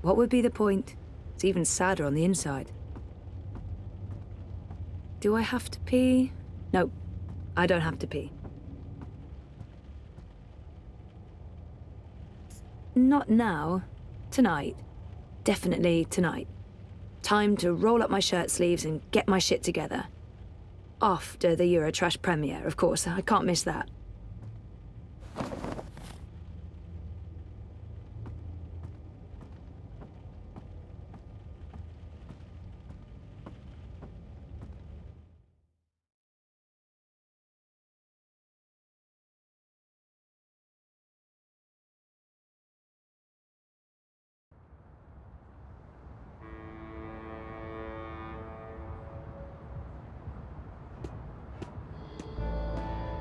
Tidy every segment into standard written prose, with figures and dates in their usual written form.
What would be the point? It's even sadder on the inside. Do I have to pee? No, I don't have to pee. Not now. Tonight. Definitely tonight. Time to roll up my shirt sleeves and get my shit together. After the Eurotrash premiere, of course. I can't miss that.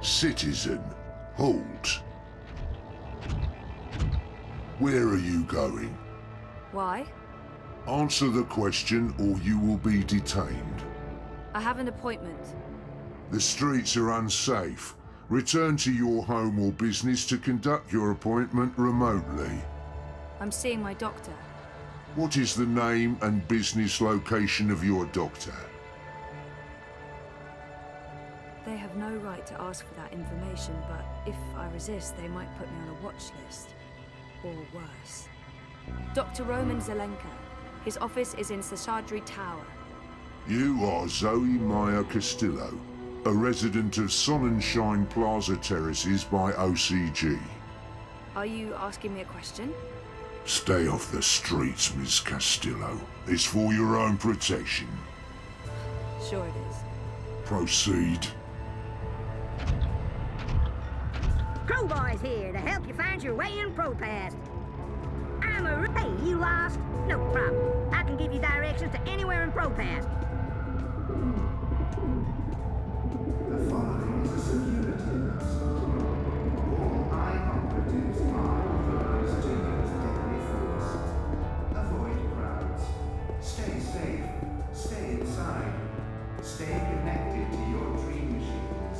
Citizen, halt. Where are you going? Why? Answer the question or you will be detained. I have an appointment. The streets are unsafe. Return to your home or business to conduct your appointment remotely. I'm seeing my doctor. What is the name and business location of your doctor? They have no right to ask for that information, but if I resist, they might put me on a watch list. Or worse. Dr. Roman Zelenka. His office is in Sashadri Tower. You are Zoe Maya Castillo, a resident of Sonnenschein Plaza Terraces by OCG. Are you asking me a question? Stay off the streets, Miss Castillo. It's for your own protection. Sure it is. Proceed. Crowbar's here to help you find your way in ProPass. Hey, you lost? No problem. I can give you directions to anywhere in ProPass. The following is a security announcement. All eye-operatives are authorized to use deadly force. Avoid crowds. Stay safe. Stay inside. Stay connected to your dream machines.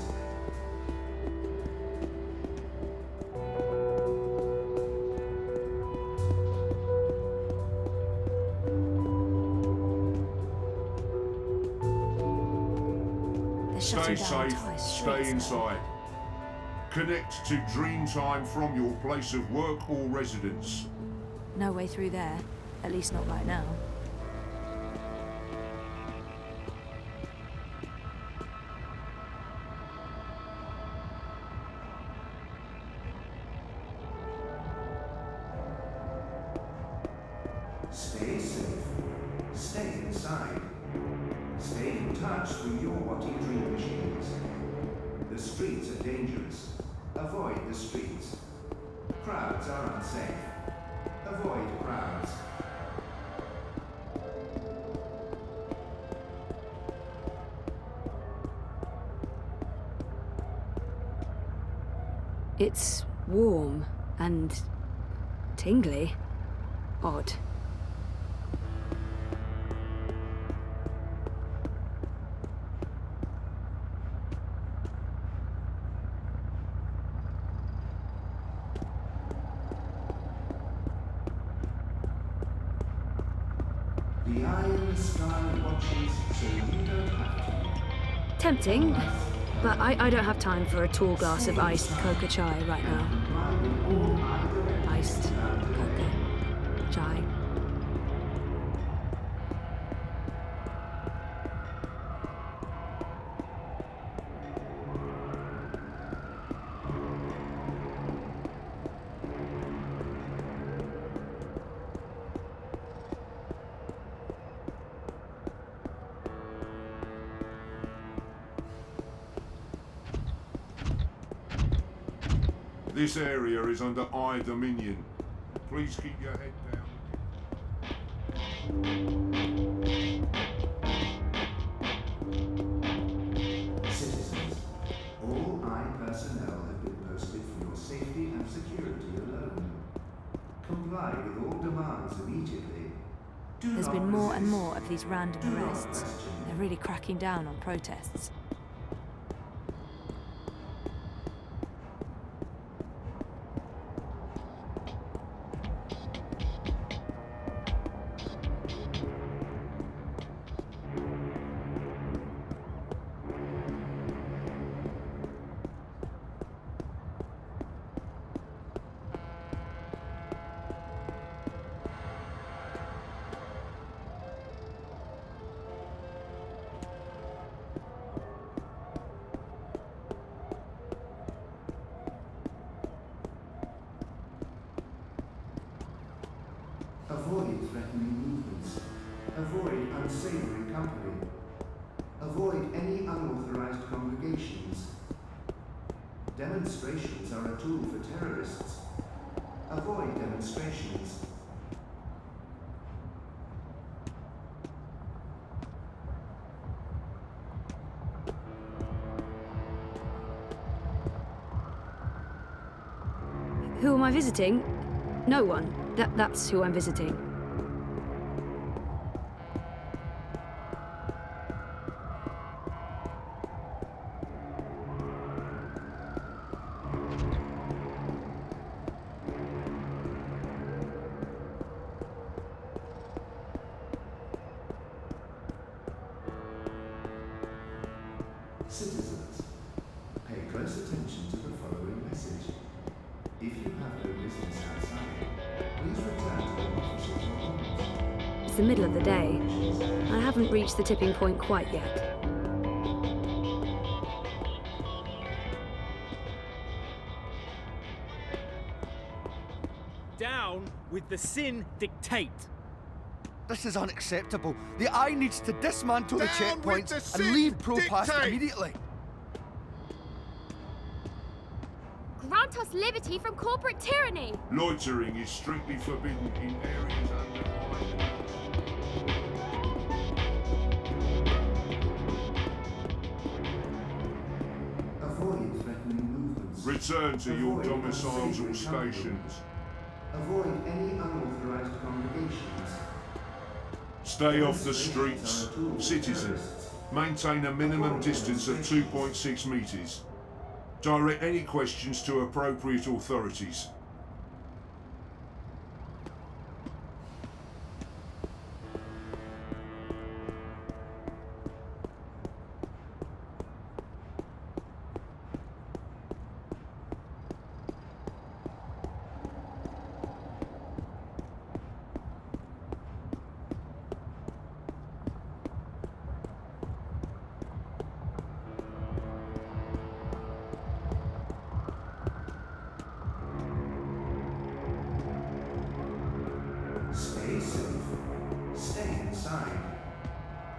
Stay safe, stay inside. Connect to Dreamtime from your place of work or residence. No way through there. At least not right now. Stay safe. Stay inside. Stay in touch with your watching dream machines. The streets are dangerous. Avoid the streets. Crowds are unsafe. Avoid crowds. It's warm and tingly. Odd. The Iron Sky watches so you don't have to. Tempting, but I don't have time for a tall glass of iced coca chai right now. Iced coca chai. This area is under I Dominion. Please keep your head down. Citizens, all I personnel have been posted for your safety and security alone. Comply with all demands immediately. There's been more and more of these random arrests. They're really cracking down on protests. discovery. Avoid any unauthorized congregations. Demonstrations are a tool for terrorists. Avoid demonstrations. Who am I visiting? No one. That's who I'm visiting. Citizens, pay close attention to the following message. If you have no business outside, please return to the offices or homes. It's the middle of the day. I haven't reached the tipping point quite yet. Down with the sin dictate. This is unacceptable. The Eye needs to dismantle the Down with the checkpoints and Sith leave Pro-Pass dictate. immediately. Grant us liberty from corporate tyranny! Loitering is strictly forbidden in areas under Avoid threatening movements. Return to your Avoid domiciles or unsavory stations. Avoid any unauthorized congregations. Stay off the streets. Citizens, maintain a minimum distance of 2.6 meters. Direct any questions to appropriate authorities. Stay safe. Stay inside.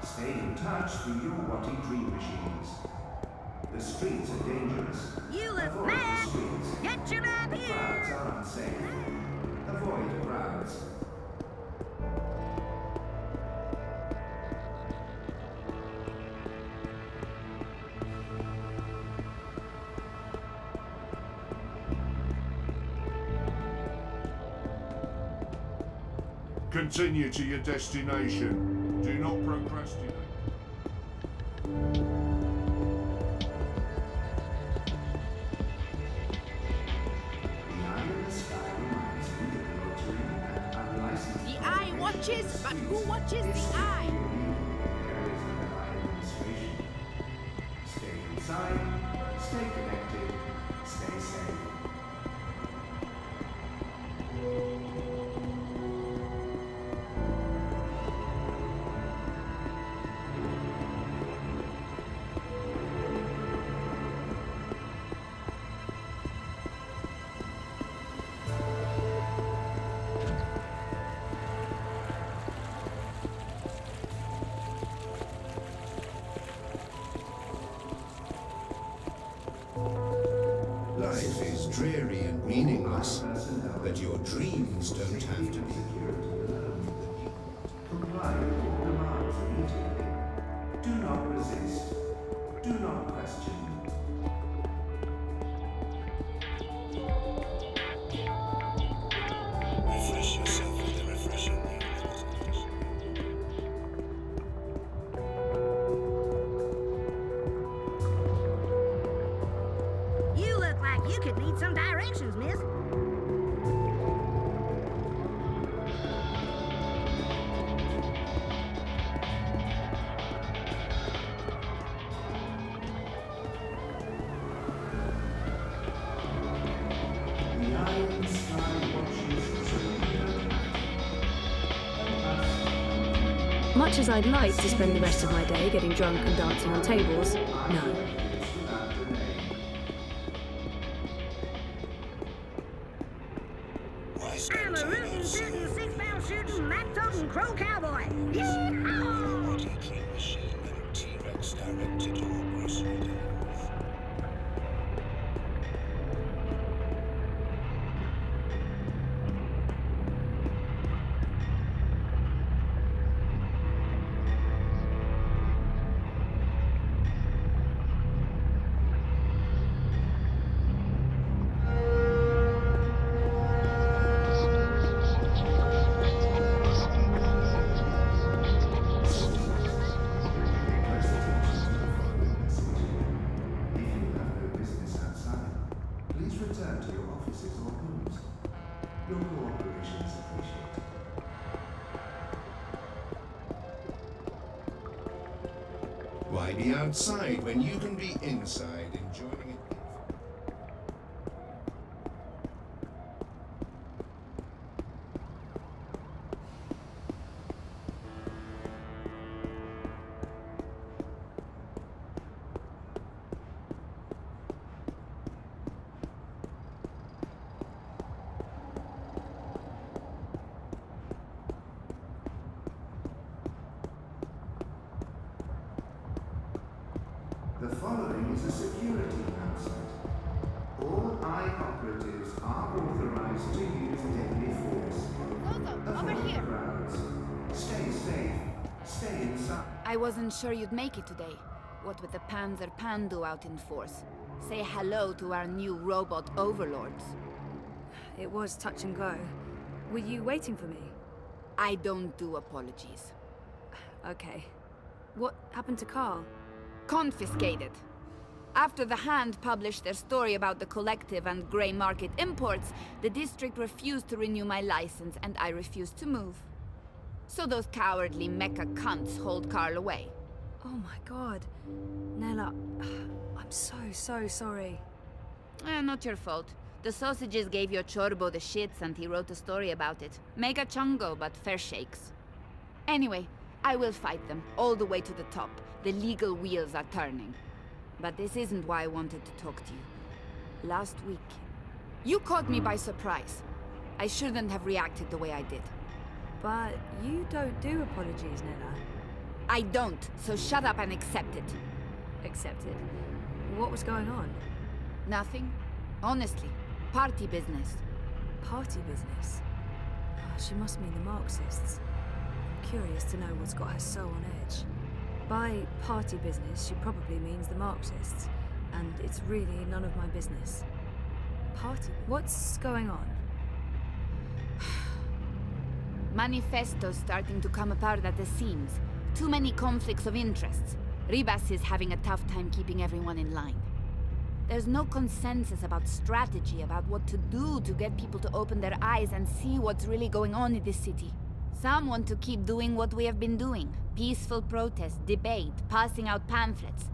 Stay in touch through your Watty dream machines. The streets are dangerous. You look Avoid mad! the streets. Get your map Crowds here! are unsafe. Avoid crowds. Continue to your destination. Do not procrastinate. The eye in the sky reminds you that loitering and unlicensed The Eye watches, but who watches the Eye? areas under eye administration. Stay inside. Stay connected. Stay safe. Life is dreary and meaningless, but your dreams don't have to be. Comply with all demands immediately. Do not resist. Do not question. Refresh yourself with a refreshing new You look like you could need some directions, miss. The eye in the sky watches so you don't have to. Much as I'd like to spend the rest of my day getting drunk and dancing on tables, no. Without delay. wise I'm a rootin', tootin', 6-pound shooting, map toting crow cowboy. Yeehaw! Watty dream machine. directed your proceedings. Why be outside when you can be inside enjoying it? The following is a security announcement. All eye operatives are authorized to use deadly force. Zozo, over Avoid here. crowds. Stay safe. Stay inside. I wasn't sure you'd make it today. What with the Panzer Pandu out in force. Say hello to our new robot overlords. It was touch and go. Were you waiting for me? I don't do apologies. Okay. What happened to Carl? Confiscated. After the Hand published their story about the collective and grey market imports, the district refused to renew my license and I refused to move. So those cowardly mecha cunts hold Carl away. Oh my god. Nella, I'm so sorry. Not your fault. The sausages gave your Chorbo the shits and he wrote a story about it. Mega chungo, but fair shakes. Anyway, I will fight them, all the way to the top. The legal wheels are turning. But this isn't why I wanted to talk to you. Last week, you caught me by surprise. I shouldn't have reacted the way I did. But you don't do apologies, Nella. I don't, so shut up and accept it. Accepted. What was going on? Nothing. Honestly, party business. Party business? Oh, she must mean the Marxists. I'm curious to know what's got her so on edge. By party business, she probably means the Marxists. And it's really none of my business. Party? What's going on? Manifesto's starting to come apart at the seams. Too many conflicts of interests. Ribas is having a tough time keeping everyone in line. There's no consensus about strategy, about what to do to get people to open their eyes and see what's really going on in this city. Some want to keep doing what we have been doing. Peaceful protest, debate, passing out pamphlets.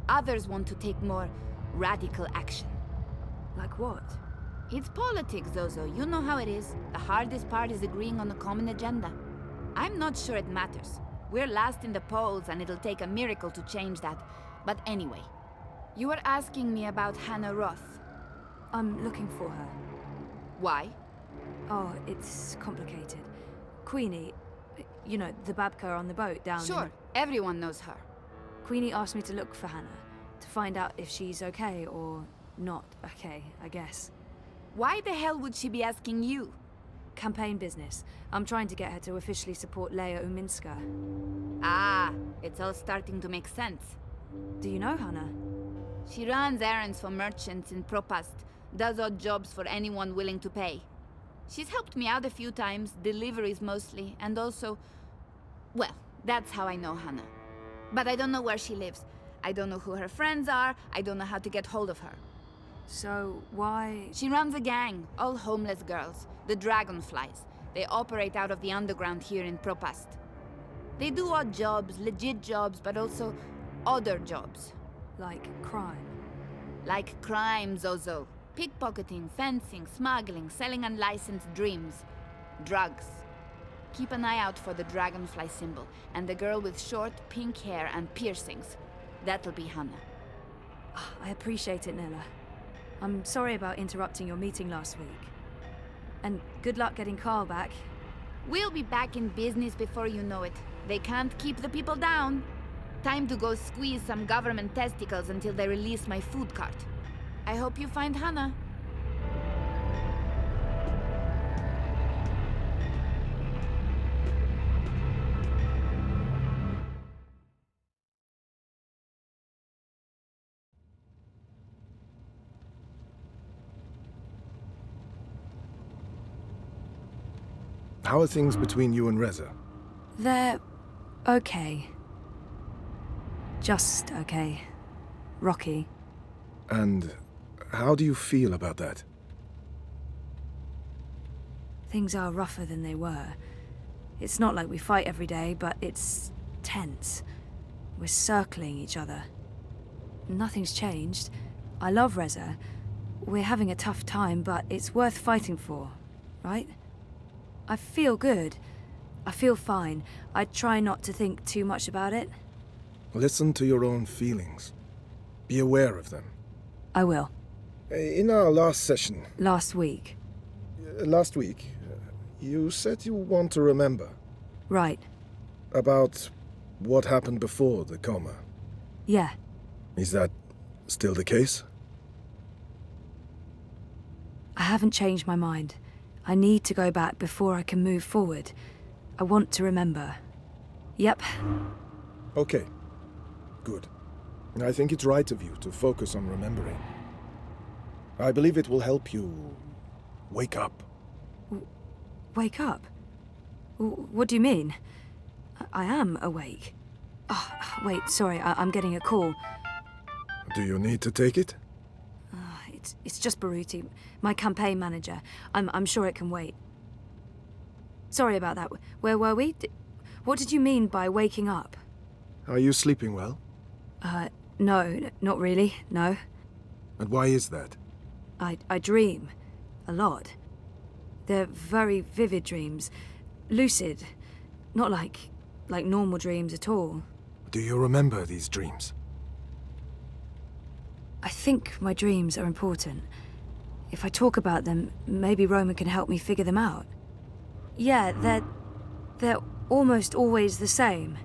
Others want to take more radical action. Like what? It's politics, Zozo. You know how it is. The hardest part is agreeing on a common agenda. I'm not sure it matters. We're last in the polls and it'll take a miracle to change that. But anyway, you were asking me about Hannah Roth. I'm looking for her. Why? Oh, it's complicated. Queenie, you know, the Babka on the boat down Sure, everyone knows her. Queenie asked me to look for Hannah, to find out if she's okay or not okay, I guess. Why the hell would she be asking you? Campaign business. I'm trying to get her to officially support Leia Uminska. Ah, it's all starting to make sense. Do you know Hannah? She runs errands for merchants in Propast, does odd jobs for anyone willing to pay. She's helped me out a few times, deliveries mostly, and also... Well, that's how I know Hannah. But I don't know where she lives. I don't know who her friends are, I don't know how to get hold of her. So, why... She runs a gang, all homeless girls, the Dragonflies. They operate out of the underground here in Propast. They do odd jobs, legit jobs, but also other jobs. Like crime? Like crime, Zozo. Pickpocketing, fencing, smuggling, selling unlicensed dreams. Drugs. Keep an eye out for the dragonfly symbol, and the girl with short, pink hair and piercings. That'll be Hannah. I appreciate it, Nella. I'm sorry about interrupting your meeting last week. And good luck getting Carl back. We'll be back in business before you know it. They can't keep the people down. Time to go squeeze some government testicles until they release my food cart. I hope you find Hannah. How are things between you and Reza? They're okay. Just okay. Rocky. And how do you feel about that? Things are rougher than they were. It's not like we fight every day, but it's tense. We're circling each other. Nothing's changed. I love Reza. We're having a tough time, but it's worth fighting for, right? I feel good. I feel fine. I try not to think too much about it. Listen to your own feelings. Be aware of them. I will. In our last session... Last week. Last week, you said you want to remember. Right. About what happened before the coma. Yeah. Is that still the case? I haven't changed my mind. I need to go back before I can move forward. I want to remember. Yep. Okay. Good. I think it's right of you to focus on remembering. I believe it will help you wake up. Wake up? What do you mean? I am awake. Oh, wait, sorry, I'm getting a call. Do you need to take it? It's just Baruti, my campaign manager. I'm sure it can wait. Sorry about that. Where were we? What did you mean by waking up? Are you sleeping well? No, not really, no. And why is that? I dream. A lot. They're very vivid dreams. Lucid. Not like normal dreams at all. Do you remember these dreams? I think my dreams are important. If I talk about them, maybe Roman can help me figure them out. Yeah, they're almost always the same.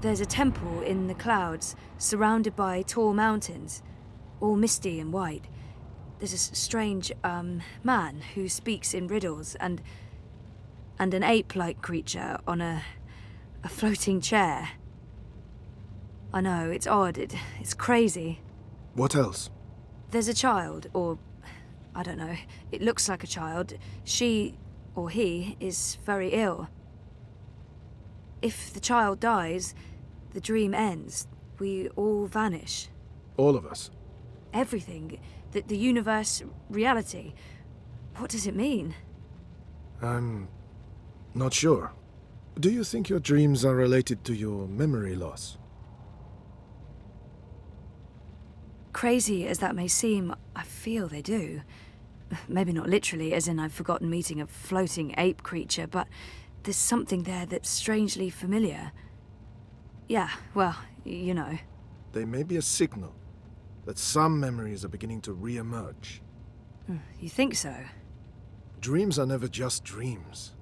There's a temple in the clouds, surrounded by tall mountains, all misty and white. There's a strange, man who speaks in riddles, and an ape-like creature on a floating chair. I know, it's odd, it's crazy. What else? There's a child, or... I don't know. It looks like a child. She, or he, is very ill. If the child dies, the dream ends. We all vanish. All of us? Everything. The universe, reality. What does it mean? I'm not sure. Do you think your dreams are related to your memory loss? Crazy as that may seem, I feel they do. Maybe not literally, as in I've forgotten meeting a floating ape creature, but there's something there that's strangely familiar. Yeah, well, you know. They may be a signal that some memories are beginning to re-emerge. You think so? Dreams are never just dreams.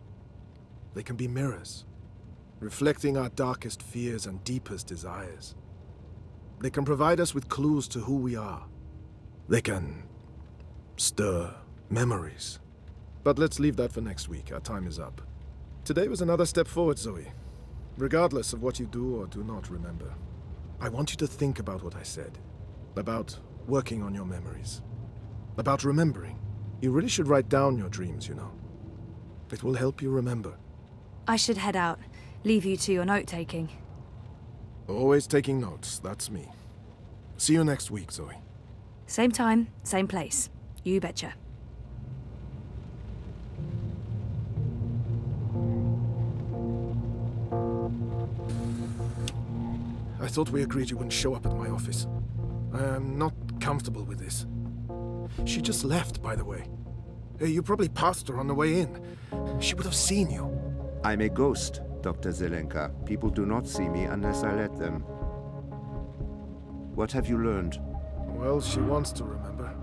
They can be mirrors, reflecting our darkest fears and deepest desires. They can provide us with clues to who we are. They can stir memories. But let's leave that for next week. Our time is up. Today was another step forward, Zoe. Regardless of what you do or do not remember, I want you to think about what I said. About working on your memories. About remembering. You really should write down your dreams, you know. It will help you remember. I should head out. Leave you to your note-taking. Always taking notes, that's me. See you next week, Zoe. Same time, same place. You betcha. I thought we agreed you wouldn't show up at my office. I am not comfortable with this. She just left, by the way. You probably passed her on the way in. She would have seen you. I'm a ghost, Dr. Zelenka. People do not see me unless I let them. What have you learned? Well, she wants to remember.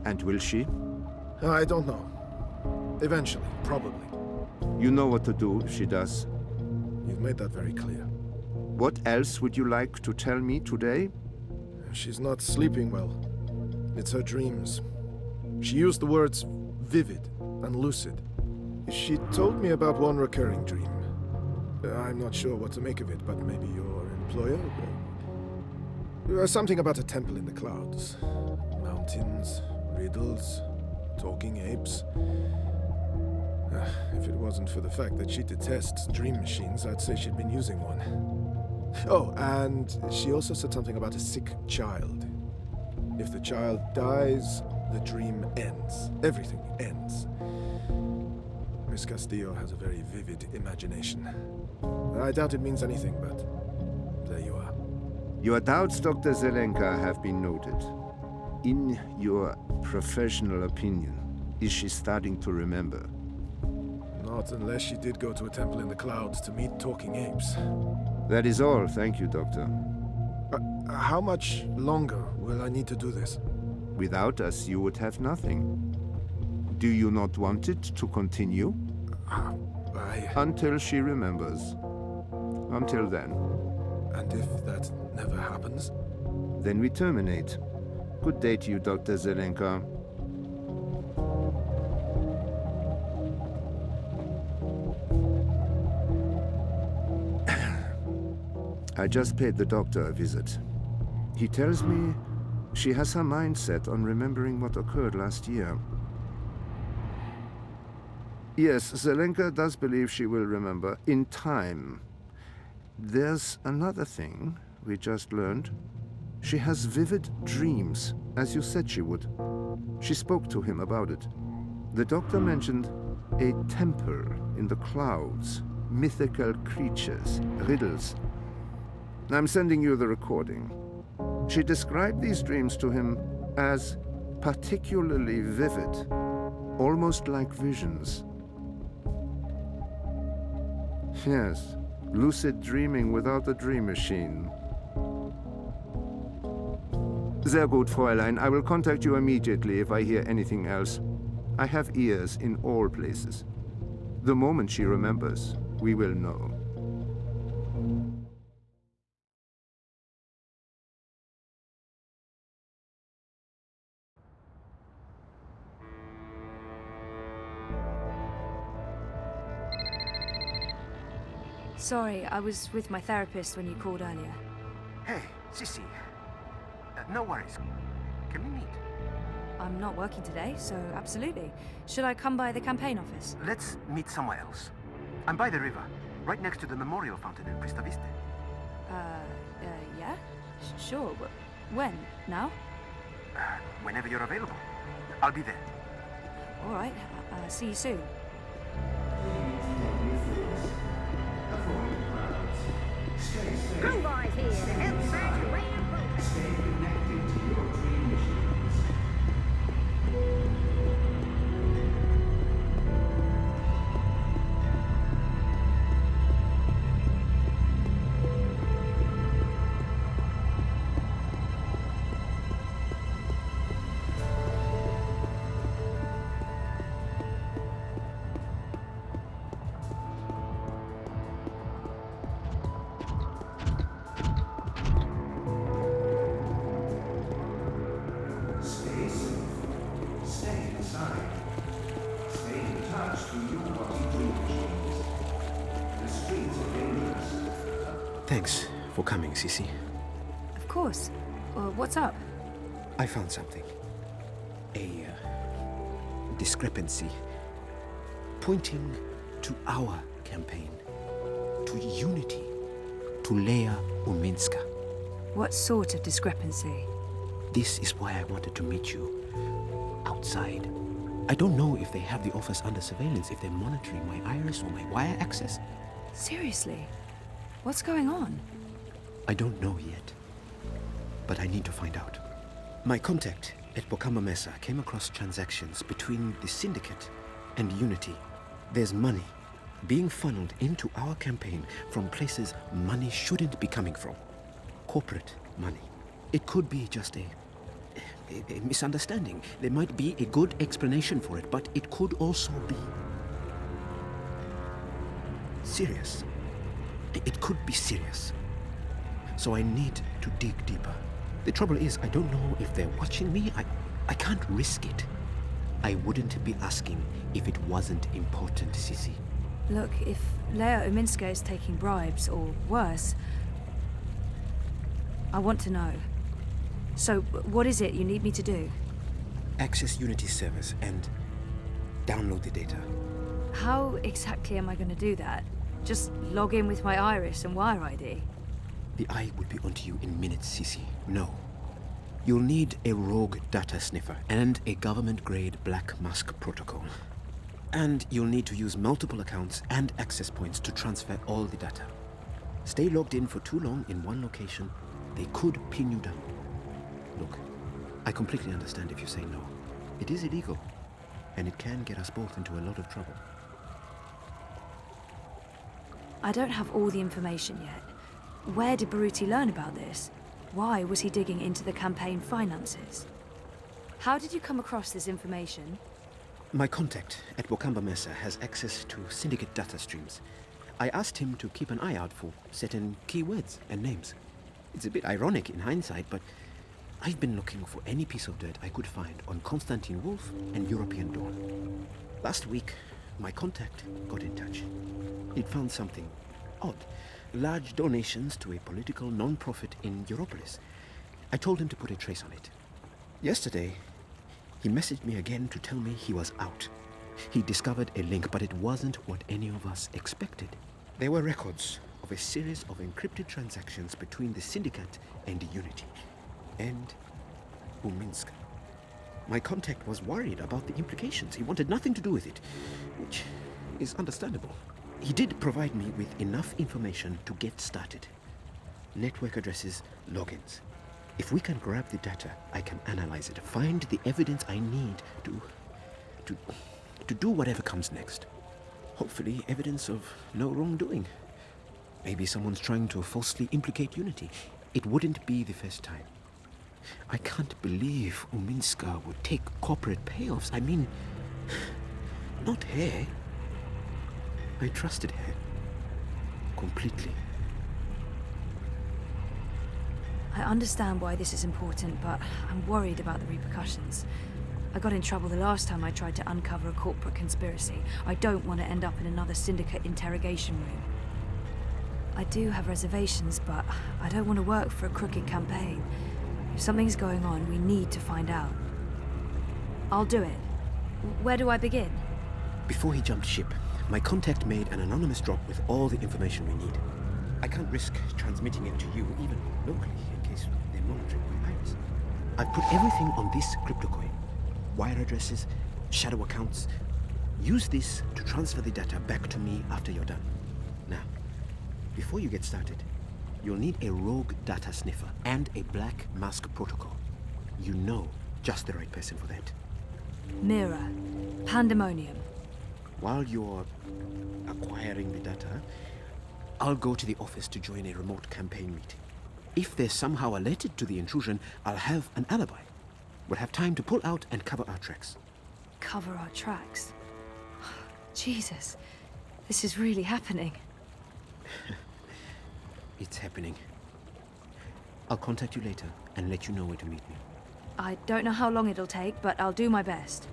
And will she? I don't know. Eventually, probably. You know what to do if she does. You've made that very clear. What else would you like to tell me today? She's not sleeping well. It's her dreams. She used the words vivid and lucid. She told me about one recurring dream. I'm not sure what to make of it, but maybe your employer? Something about a temple in the clouds. Mountains, riddles, talking apes. If it wasn't for the fact that she detests dream machines, I'd say she'd been using one. Oh, and she also said something about a sick child. If the child dies, the dream ends. Everything ends. Miss Castillo has a very vivid imagination. I doubt it means anything, but there you are. Your doubts, Dr. Zelenka, have been noted. In your professional opinion, is she starting to remember? Not unless she did go to a temple in the clouds to meet talking apes. That is all. Thank you, Doctor. How much longer will I need to do this? Without us, you would have nothing. Do you not want it to continue? Until she remembers. Until then. And if that never happens? Then we terminate. Good day to you, Dr. Zelenka. I just paid the doctor a visit. He tells me she has her mind set on remembering what occurred last year. Yes, Zelenka does believe she will remember in time. There's another thing we just learned. She has vivid dreams, as you said she would. She spoke to him about it. The doctor mentioned a temple in the clouds, mythical creatures, riddles. I'm sending you the recording. She described these dreams to him as particularly vivid, almost like visions. Yes, lucid dreaming without a dream machine. Sehr gut, Fräulein. I will contact you immediately if I hear anything else. I have ears in all places. The moment she remembers, we will know. Sorry, I was with my therapist when you called earlier. Hey, Sissy. No worries. Can we meet? I'm not working today, so absolutely. Should I come by the campaign office? Let's meet somewhere else. I'm by the river, right next to the memorial fountain in Prista Vista. Yeah? Sure. When? Now? Whenever you're available. I'll be there. All right. See you soon. Crowbar's here to help you find your way in progress. Stay connected to your dream machines. Stay safe. Stay inside. Stay in touch with your body dream machines. The streets are dangerous. Thanks for coming, Sissy. Of course. What's up? I found something. A discrepancy pointing to our campaign, to unity, to Leia Uminska. What sort of discrepancy? This is why I wanted to meet you outside. I don't know if they have the office under surveillance, if they're monitoring my iris or my wire access. Seriously? What's going on? I don't know yet, but I need to find out. My contact at Bokama Mesa came across transactions between the Syndicate and Unity. There's money being funneled into our campaign from places money shouldn't be coming from. Corporate money. It could be just a misunderstanding. There might be a good explanation for it, but it could also be serious. It could be serious. so I need to dig deeper. The trouble is, I don't know if they're watching me. I can't risk it. I wouldn't be asking if it wasn't important, Sissy. Look, if Leia Uminska is taking bribes, or worse, I want to know. So, what is it you need me to do? Access Unity servers and download the data. How exactly am I going to do that? Just log in with my iris and wire ID? The eye will be onto you in minutes, Sissy. No. You'll need a rogue data sniffer and a government-grade Black Mask protocol. And you'll need to use multiple accounts and access points to transfer all the data. Stay logged in for too long in one location, they could pin you down. Look, I completely understand if you say no. It is illegal, and it can get us both into a lot of trouble. I don't have all the information yet. Where did Baruti learn about this? Why was he digging into the campaign finances? How did you come across this information? My contact at Wakamba Mesa has access to syndicate data streams. I asked him to keep an eye out for certain keywords and names. It's a bit ironic in hindsight, but I've been looking for any piece of dirt I could find on Constantine Wolf and European Dawn. Last week, my contact got in touch. He'd found something odd. Large donations to a political non-profit in Europolis. I told him to put a trace on it. Yesterday, he messaged me again to tell me he was out. He discovered a link, but it wasn't what any of us expected. There were records of a series of encrypted transactions between the Syndicate and Unity. And Uminska. My contact was worried about the implications. He wanted nothing to do with it, which is understandable. He did provide me with enough information to get started. Network addresses, logins. If we can grab the data, I can analyze it, find the evidence I need to do whatever comes next. Hopefully, evidence of no wrongdoing. Maybe someone's trying to falsely implicate Unity. It wouldn't be the first time. I can't believe Uminska would take corporate payoffs. I mean, not her. I trusted her. Completely. I understand why this is important, but I'm worried about the repercussions. I got in trouble the last time I tried to uncover a corporate conspiracy. I don't want to end up in another syndicate interrogation room. I do have reservations, but I don't want to work for a crooked campaign. If something's going on, we need to find out. I'll do it. Where do I begin? Before he jumped ship, my contact made an anonymous drop with all the information we need. I can't risk transmitting it to you, even locally, in case they're monitoring my iris. I put everything on this cryptocoin. Wire addresses, shadow accounts. Use this to transfer the data back to me after you're done. Now, before you get started, you'll need a rogue data sniffer and a Black Mask protocol. You know just the right person for that. Mira. Pandemonium. While you're acquiring the data, I'll go to the office to join a remote campaign meeting. If they're somehow alerted to the intrusion, I'll have an alibi. We'll have time to pull out and cover our tracks. Cover our tracks? Jesus, this is really happening. It's happening. I'll contact you later and let you know where to meet me. I don't know how long it'll take, but I'll do my best.